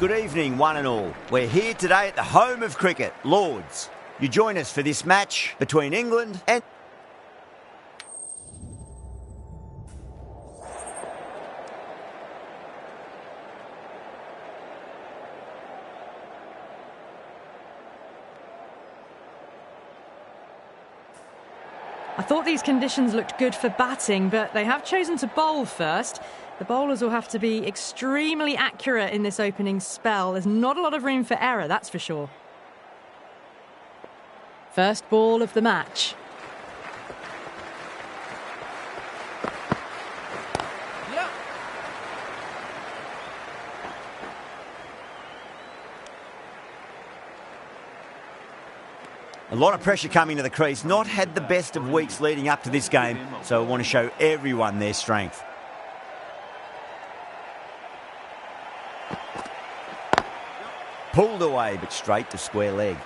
Good evening, one and all. We're here today at the home of cricket, Lords. You join us for this match between England and... I thought these conditions looked good for batting, but they have chosen to bowl first. The bowlers will have to be extremely accurate in this opening spell. There's not a lot of room for error, that's for sure. First ball of the match. A lot of pressure coming to the crease. Not had the best of weeks leading up to this game, so I want to show everyone their strength. Pulled away, but straight to square leg.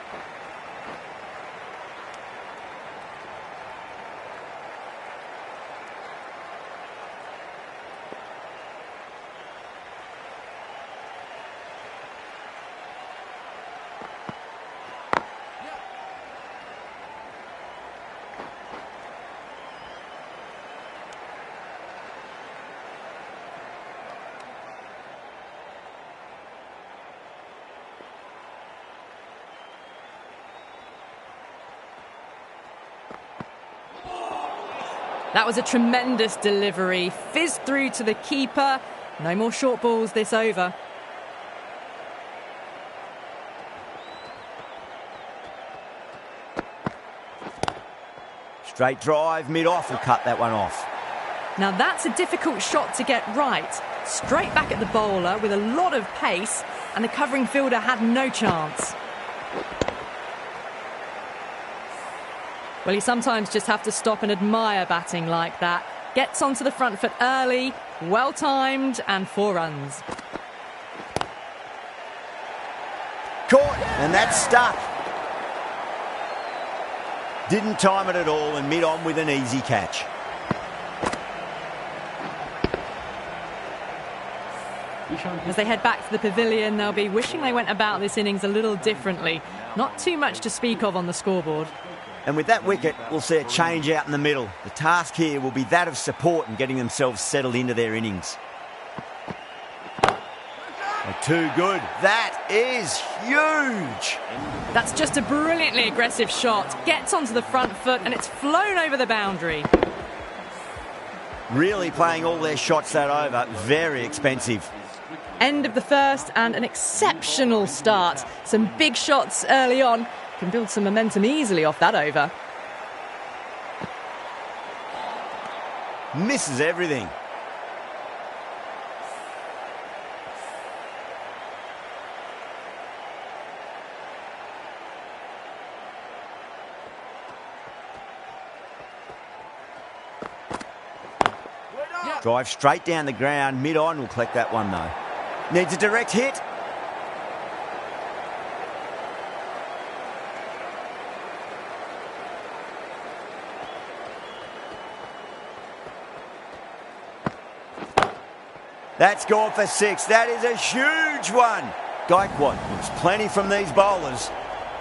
That was a tremendous delivery. Fizzed through to the keeper. No more short balls this over. Straight drive, mid-off, will cut that one off. Now that's a difficult shot to get right. Straight back at the bowler with a lot of pace, and the covering fielder had no chance. Well, you sometimes just have to stop and admire batting like that. Gets onto the front foot early, well-timed, and 4 runs. Caught, and that's stuck. Didn't time it at all, and mid-on with an easy catch. As they head back to the pavilion, they'll be wishing they went about this innings a little differently. Not too much to speak of on the scoreboard. And with that wicket, we'll see a change out in the middle. The task here will be that of support and getting themselves settled into their innings. They're too good. That is huge. That's just a brilliantly aggressive shot. Gets onto the front foot and it's flown over the boundary. Really playing all their shots that over. Very expensive. End of the first and an exceptional start. Some big shots early on. Can build some momentum easily off that over. Misses everything. Drive straight down the ground. Mid-on will collect that one though. Needs a direct hit. That's gone for 6. That is a huge one. Gaikwad looks plenty from these bowlers.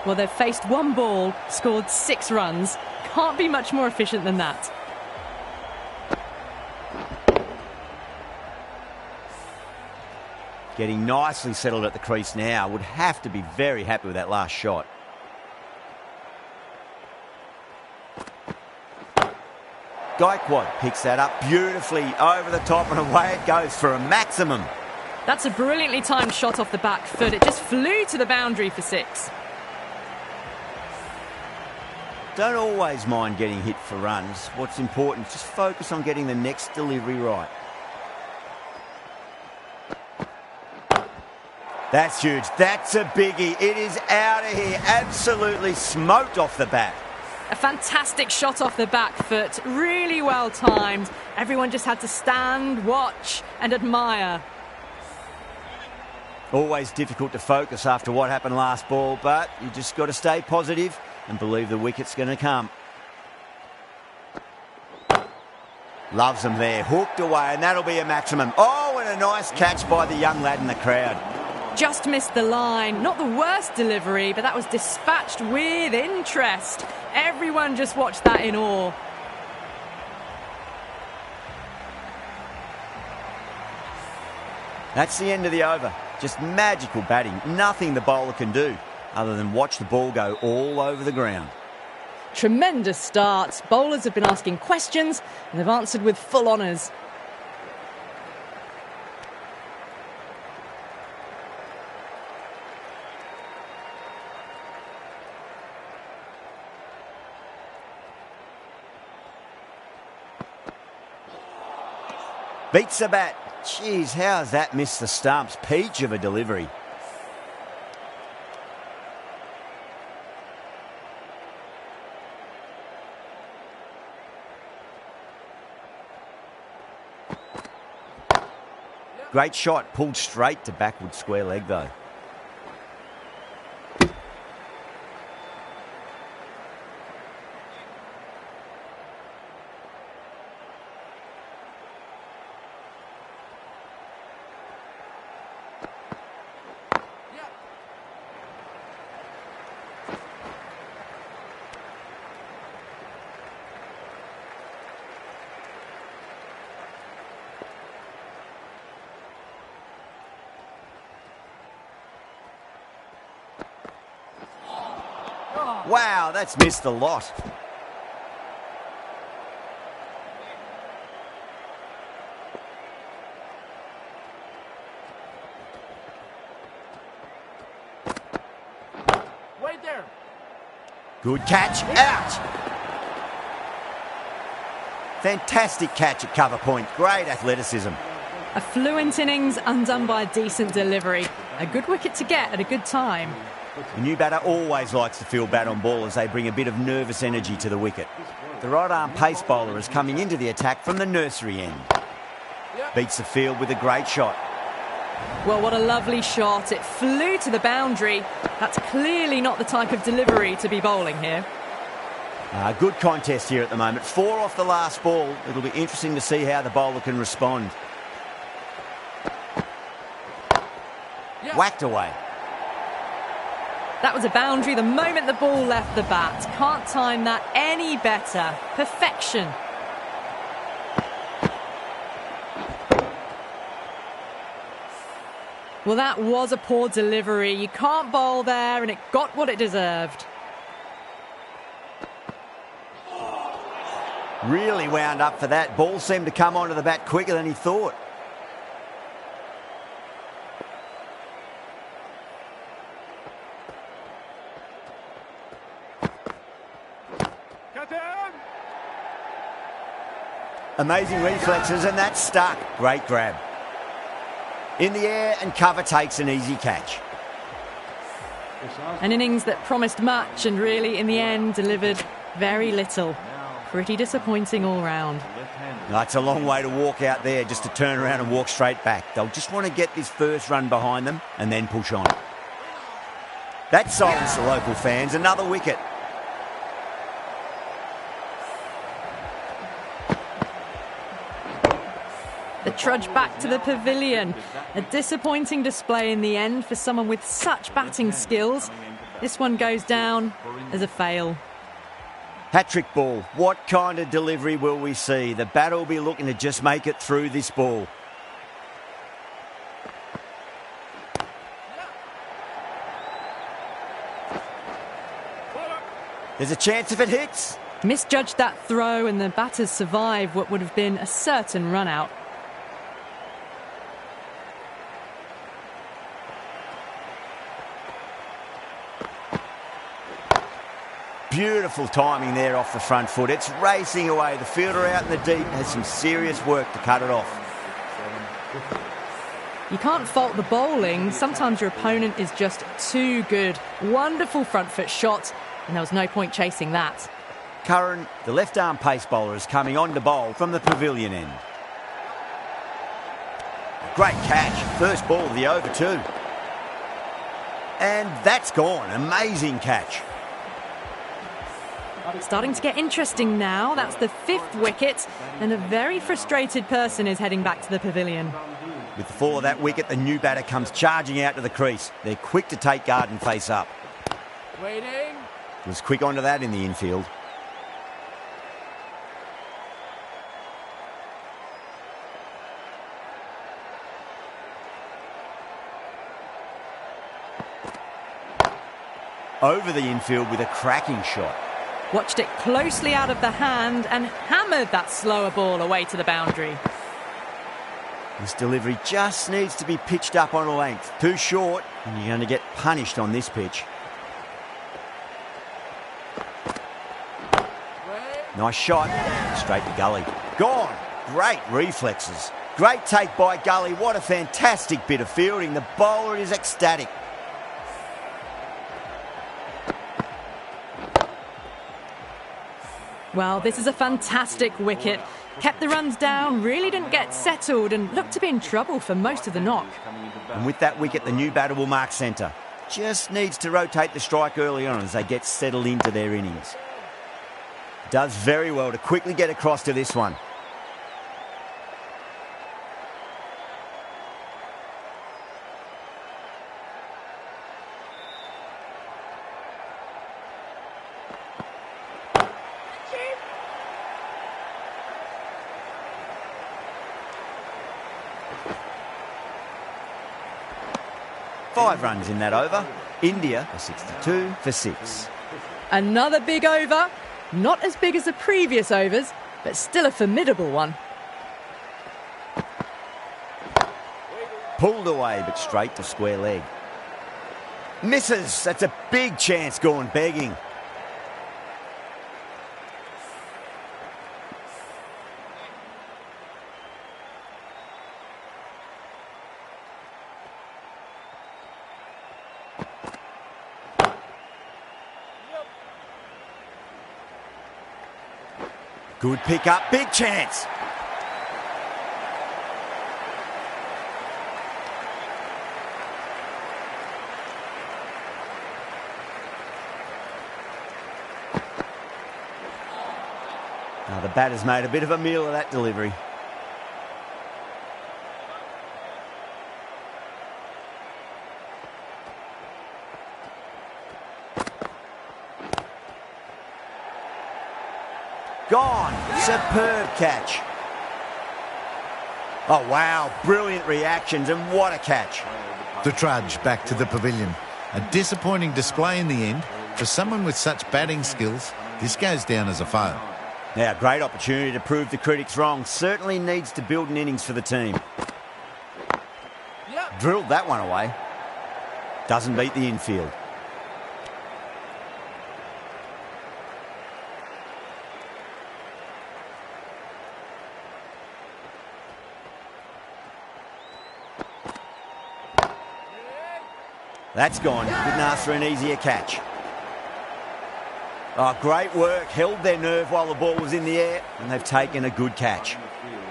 Well, they've faced one ball, scored 6 runs. Can't be much more efficient than that. Getting nicely settled at the crease now. Would have to be very happy with that last shot. Gaikwad picks that up beautifully over the top and away it goes for a maximum. That's a brilliantly timed shot off the back foot. It just flew to the boundary for 6. Don't always mind getting hit for runs. What's important is just focus on getting the next delivery right. That's huge. That's a biggie. It is out of here. Absolutely smoked off the bat. A fantastic shot off the back foot. Really well timed. Everyone just had to stand, watch and admire. Always difficult to focus after what happened last ball, but you just got to stay positive and believe the wicket's going to come. Loves them there. Hooked away, and that'll be a maximum. Oh, and a nice catch by the young lad in the crowd. just missed the line. Not the worst delivery, but that was dispatched with interest. Everyone just watched that in awe. That's the end of the over. Just magical batting. Nothing the bowler can do other than watch the ball go all over the ground. Tremendous starts. Bowlers have been asking questions and they've answered with full honours. Beats the bat. Jeez, how has that missed the stumps? Peach of a delivery. Great shot, pulled straight to backward square leg though. Wow, that's missed a lot. Wait there. Good catch, out. Fantastic catch at cover point. Great athleticism. A fluent innings undone by a decent delivery. A good wicket to get at a good time. The new batter always likes to feel bat on ball as they bring a bit of nervous energy to the wicket. The right-arm pace bowler is coming into the attack from the nursery end. Beats the field with a great shot. Well, what a lovely shot. It flew to the boundary. That's clearly not the type of delivery to be bowling here. Good contest here at the moment. 4 off the last ball. It'll be interesting to see how the bowler can respond. Whacked away. That was a boundary the moment the ball left the bat. Can't time that any better. Perfection. Well, that was a poor delivery. You can't bowl there, and it got what it deserved. Really wound up for that. Ball seemed to come onto the bat quicker than he thought. Amazing reflexes, and that's stuck. Great grab. In the air, and cover takes an easy catch. An innings that promised much and really, in the end, delivered very little. Pretty disappointing all round. It's a long way to walk out there just to turn around and walk straight back. They'll just want to get this first run behind them and then push on. That silenced the local fans. Another wicket. The trudge back to the pavilion. A disappointing display in the end for someone with such batting skills. This one goes down as a fail. Hat-trick ball. What kind of delivery will we see? The batter will be looking to just make it through this ball. There's a chance if it hits. Misjudged that throw and the batters survive what would have been a certain run-out. Beautiful timing there off the front foot. It's racing away. The fielder out in the deep has some serious work to cut it off. You can't fault the bowling. Sometimes your opponent is just too good. Wonderful front foot shot, and there was no point chasing that. Curran, the left-arm pace bowler, is coming on to bowl from the pavilion end. Great catch. First ball of the over too. And that's gone. Amazing catch. Starting to get interesting now. That's the 5th wicket, and a very frustrated person is heading back to the pavilion. With the fall of that wicket, the new batter comes charging out to the crease. They're quick to take guard and face up. Waiting. Was quick onto that in the infield. Over the infield with a cracking shot. Watched it closely out of the hand and hammered that slower ball away to the boundary. This delivery just needs to be pitched up on a length. Too short, and you're going to get punished on this pitch. Nice shot. Straight to Gully. Gone. Great reflexes. Great take by Gully. What a fantastic bit of fielding. The bowler is ecstatic. Well, this is a fantastic wicket. Kept the runs down, really didn't get settled and looked to be in trouble for most of the knock. And with that wicket, the new batter will mark centre. Just needs to rotate the strike early on as they get settled into their innings. Does very well to quickly get across to this one. Five runs in that over. India are 62 for 6. Another big over. Not as big as the previous overs, but still a formidable one. Pulled away, but straight to square leg. Misses. That's a big chance going begging. Good pick up, big chance. Now the batter's made a bit of a meal of that delivery. Gone. Superb catch. Oh, wow. Brilliant reactions, and what a catch. The trudge back to the pavilion. A disappointing display in the end. For someone with such batting skills, this goes down as a fail. Now, great opportunity to prove the critics wrong. Certainly needs to build an innings for the team. Drilled that one away. Doesn't beat the infield. That's gone. Couldn't ask for an easier catch. Oh, great work. Held their nerve while the ball was in the air, and they've taken a good catch.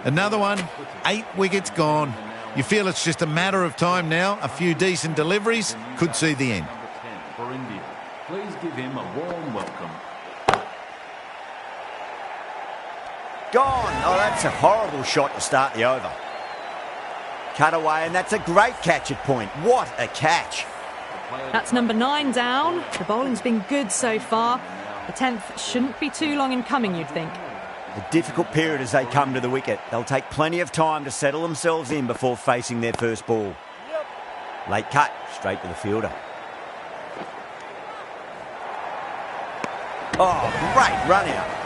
Another one, 8 wickets gone. You feel it's just a matter of time now. A few decent deliveries could see the end. For India, please give him a warm welcome. Gone. Oh, that's a horrible shot to start the over. Cut away, and that's a great catch at point. What a catch. That's number 9 down. The bowling's been good so far. The 10th shouldn't be too long in coming, you'd think. A difficult period as they come to the wicket. They'll take plenty of time to settle themselves in before facing their first ball. Late cut, straight to the fielder. Oh, great run out.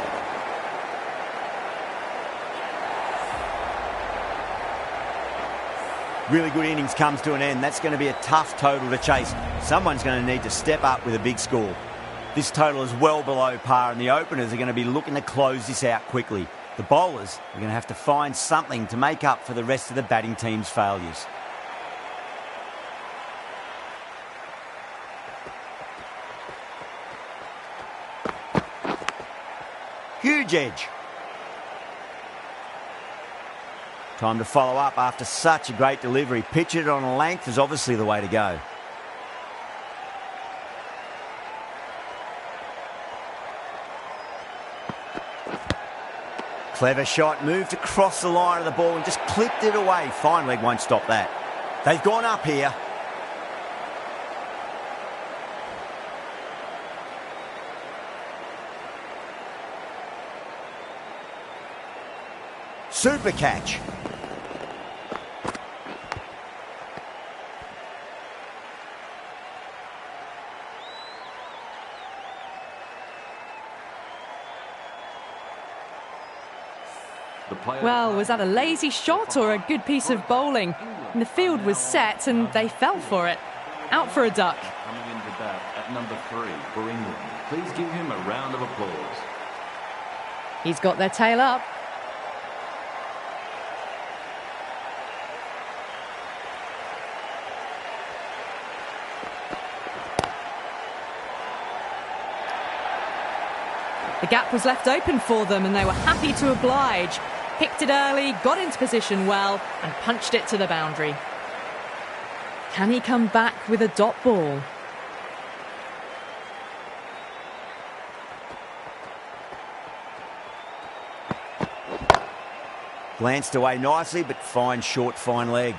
Really good innings comes to an end. That's going to be a tough total to chase. Someone's going to need to step up with a big score. This total is well below par, and the openers are going to be looking to close this out quickly. The bowlers are going to have to find something to make up for the rest of the batting team's failures. Huge edge. Time to follow up after such a great delivery. Pitch it on a length is obviously the way to go. Clever shot, moved across the line of the ball and just clipped it away. Fine leg won't stop that. They've gone up here. Super catch. Well, was that a lazy shot or a good piece of bowling? And the field was set and they fell for it. Out for a duck. Coming into bat at number 3 for England. Please give him a round of applause. He's got their tail up. The gap was left open for them and they were happy to oblige. Picked it early, got into position well and punched it to the boundary. Can he come back with a dot ball? Glanced away nicely, but fine short, fine leg.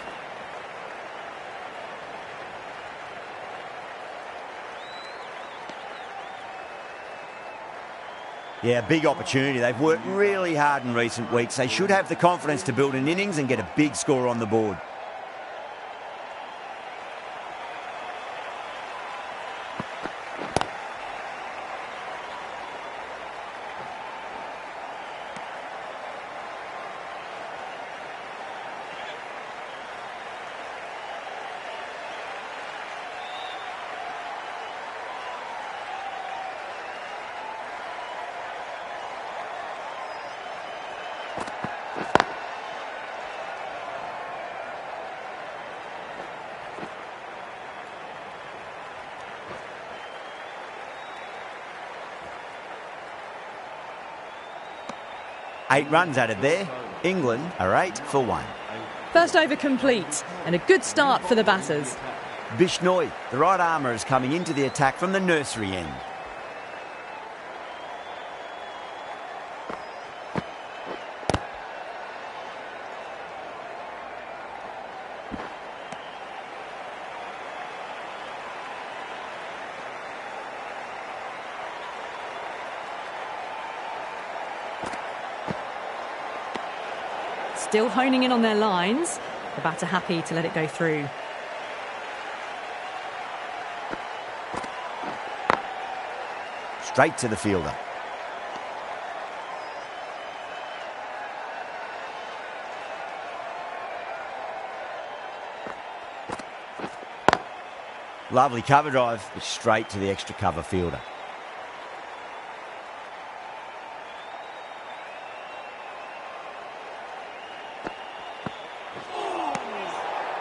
Yeah, big opportunity. They've worked really hard in recent weeks. They should have the confidence to build an innings and get a big score on the board. Eight runs added there. England are 8 for 1. First over complete and a good start for the batters. Bishnoi, the right armour, is coming into the attack from the nursery end. Still honing in on their lines. The batter happy to let it go through. Straight to the fielder. Lovely cover drive, but straight to the extra cover fielder.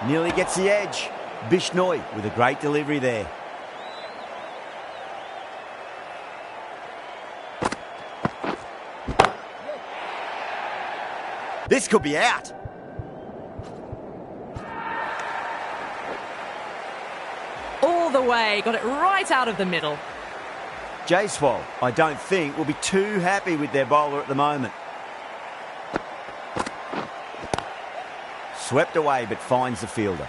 Nearly gets the edge. Bishnoi with a great delivery there. This could be out. All the way, got it right out of the middle. Jaiswal, I don't think, will be too happy with their bowler at the moment. Swept away, but finds the fielder.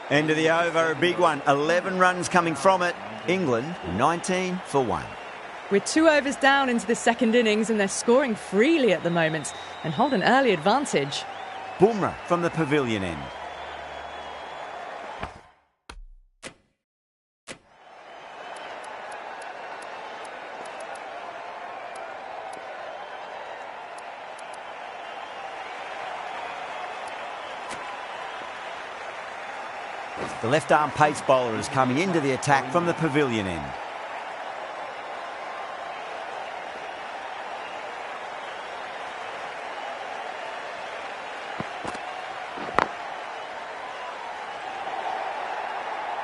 End of the over, a big one. 11 runs coming from it. England 19 for 1. We're 2 overs down into the second innings and they're scoring freely at the moment and hold an early advantage. Bumrah from the pavilion end. The left-arm pace bowler is coming into the attack from the pavilion end.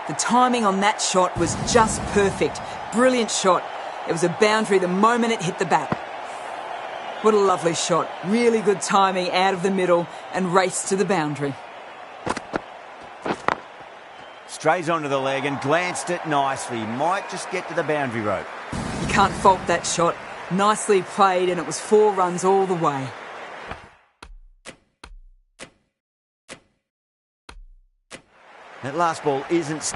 The timing on that shot was just perfect. Brilliant shot. It was a boundary the moment it hit the bat. What a lovely shot. Really good timing out of the middle and race to the boundary. Strays onto the leg and glanced it nicely. Might just get to the boundary rope. You can't fault that shot. Nicely played, and it was 4 runs all the way. That last ball isn't...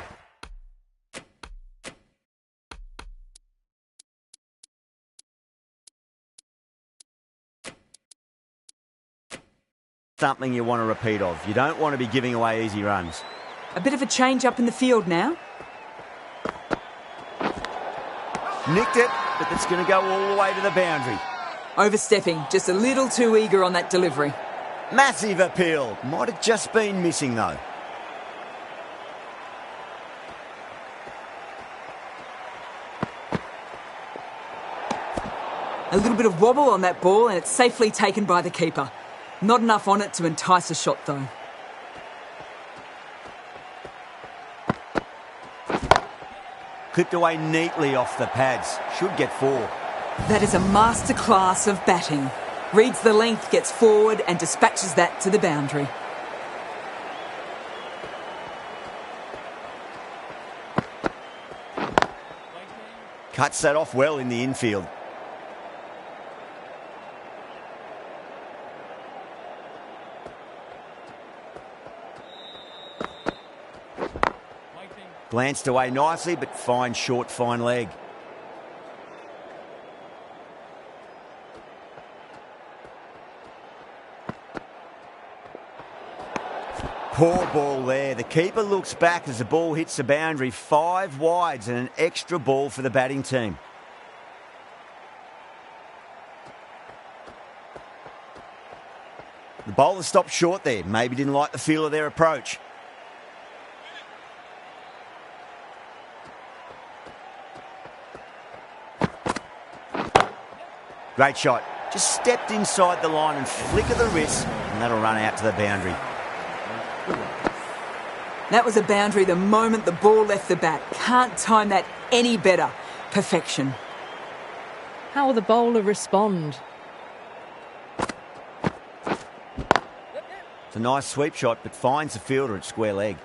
something you want to repeat of. You don't want to be giving away easy runs. A bit of a change up in the field now. Nicked it, but it's going to go all the way to the boundary. Overstepping, just a little too eager on that delivery. Massive appeal. Might have just been missing though. A little bit of wobble on that ball and it's safely taken by the keeper. Not enough on it to entice a shot though. Clipped away neatly off the pads. Should get 4. That is a masterclass of batting. Reads the length, gets forward and dispatches that to the boundary. Cuts that off well in the infield. Glanced away nicely, but fine short, fine leg. Poor ball there. The keeper looks back as the ball hits the boundary. 5 wides and an extra ball for the batting team. The bowler stopped short there. Maybe didn't like the feel of their approach. Great shot. Just stepped inside the line and flick of the wrist, and that'll run out to the boundary. That was a boundary the moment the ball left the bat. Can't time that any better. Perfection. How will the bowler respond? It's a nice sweep shot, but finds the fielder at square leg.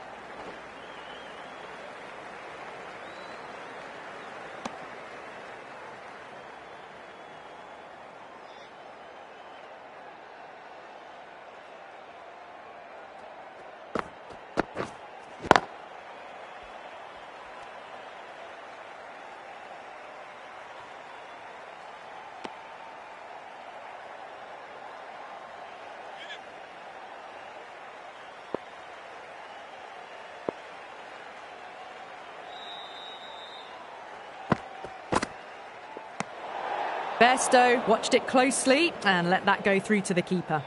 Bairstow watched it closely and let that go through to the keeper.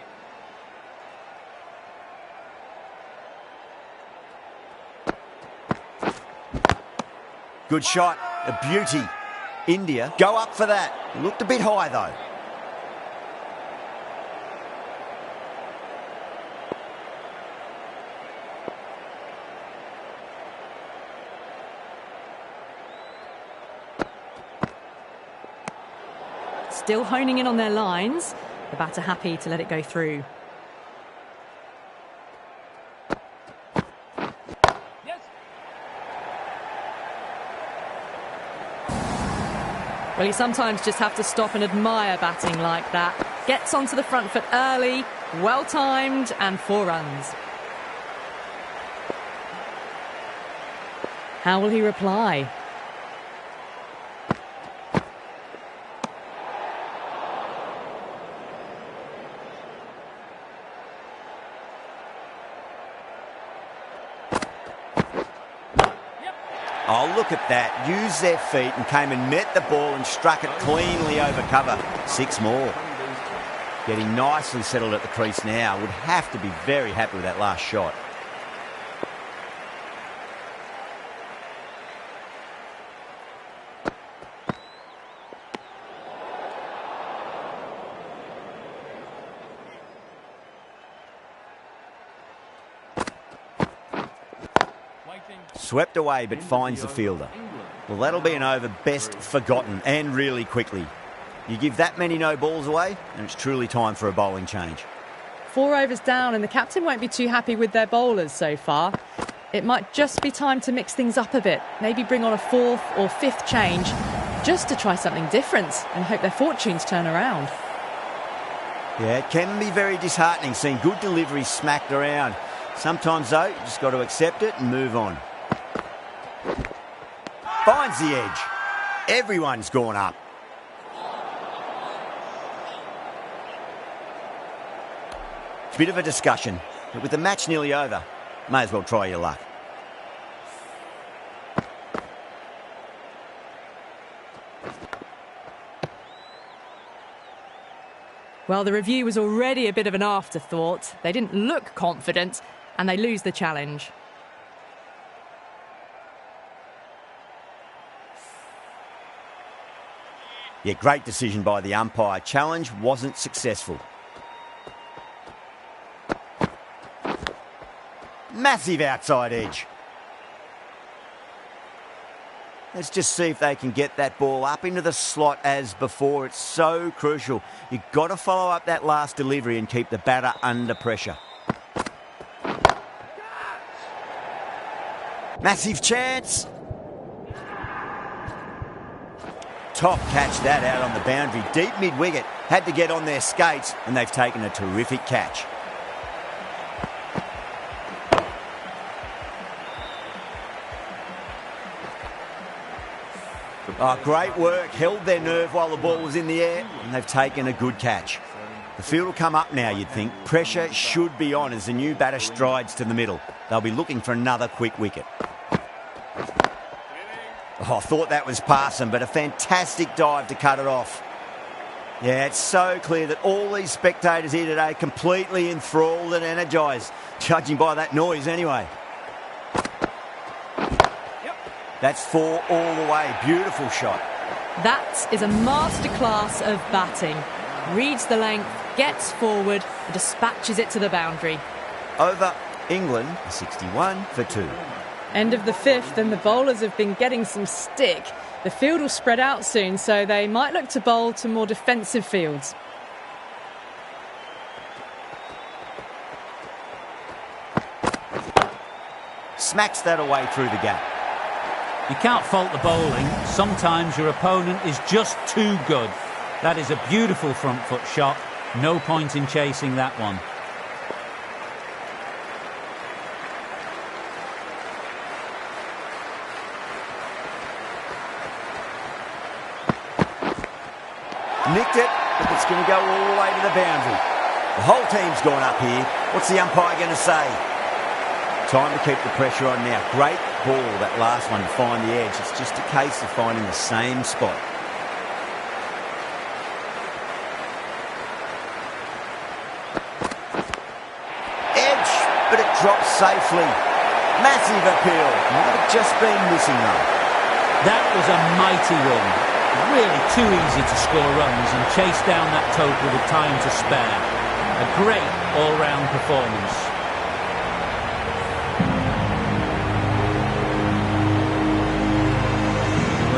Good shot, a beauty. India go up for that. Looked a bit high though. Still honing in on their lines. The batter happy to let it go through. Well, you sometimes just have to stop and admire batting like that. Gets onto the front foot early, well timed, and 4 runs. How will he reply? Oh, look at that. Used their feet and came and met the ball and struck it cleanly over cover. 6 more. Getting nicely settled at the crease now. Would have to be very happy with that last shot. Swept away but finds the fielder. Well, that'll be an over best forgotten, and really quickly. You give that many no balls away and it's truly time for a bowling change. 4 overs down and the captain won't be too happy with their bowlers so far. It might just be time to mix things up a bit. Maybe bring on a 4th or 5th change just to try something different and hope their fortunes turn around. Yeah, it can be very disheartening seeing good delivery smacked around. Sometimes, though, you just got to accept it and move on. Finds the edge. Everyone's gone up. Bit of a discussion, but with the match nearly over, may as well try your luck. Well, the review was already a bit of an afterthought. They didn't look confident, and they lose the challenge. Yeah, great decision by the umpire. Challenge wasn't successful. Massive outside edge. Let's just see if they can get that ball up into the slot as before. It's so crucial. You've got to follow up that last delivery and keep the batter under pressure. Massive chance. Top catch that out on the boundary. Deep mid-wicket. Had to get on their skates and they've taken a terrific catch. Oh, great work. Held their nerve while the ball was in the air and they've taken a good catch. The field will come up now, you'd think. Pressure should be on as the new batter strides to the middle. They'll be looking for another quick wicket. Oh, I thought that was past them, but a fantastic dive to cut it off. Yeah, it's so clear that all these spectators here today completely enthralled and energised, judging by that noise anyway. That's 4 all the way. Beautiful shot. That is a masterclass of batting. Reads the length, gets forward, and dispatches it to the boundary. Over England, 61 for 2. End of the 5th, and the bowlers have been getting some stick. The field will spread out soon, so they might look to bowl to more defensive fields. Smacks that away through the gap. You can't fault the bowling. Sometimes your opponent is just too good. That is a beautiful front foot shot. No point in chasing that one. Nicked it, but it's going to go all the way to the boundary. The whole team's gone up here. What's the umpire going to say? Time to keep the pressure on now. Great ball, that last one, to find the edge. It's just a case of finding the same spot. Edge, but it drops safely. Massive appeal. Might have just been missing though. That was a mighty run. Really too easy to score runs and chase down that total with time to spare. A great all-round performance.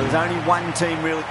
There's only one team really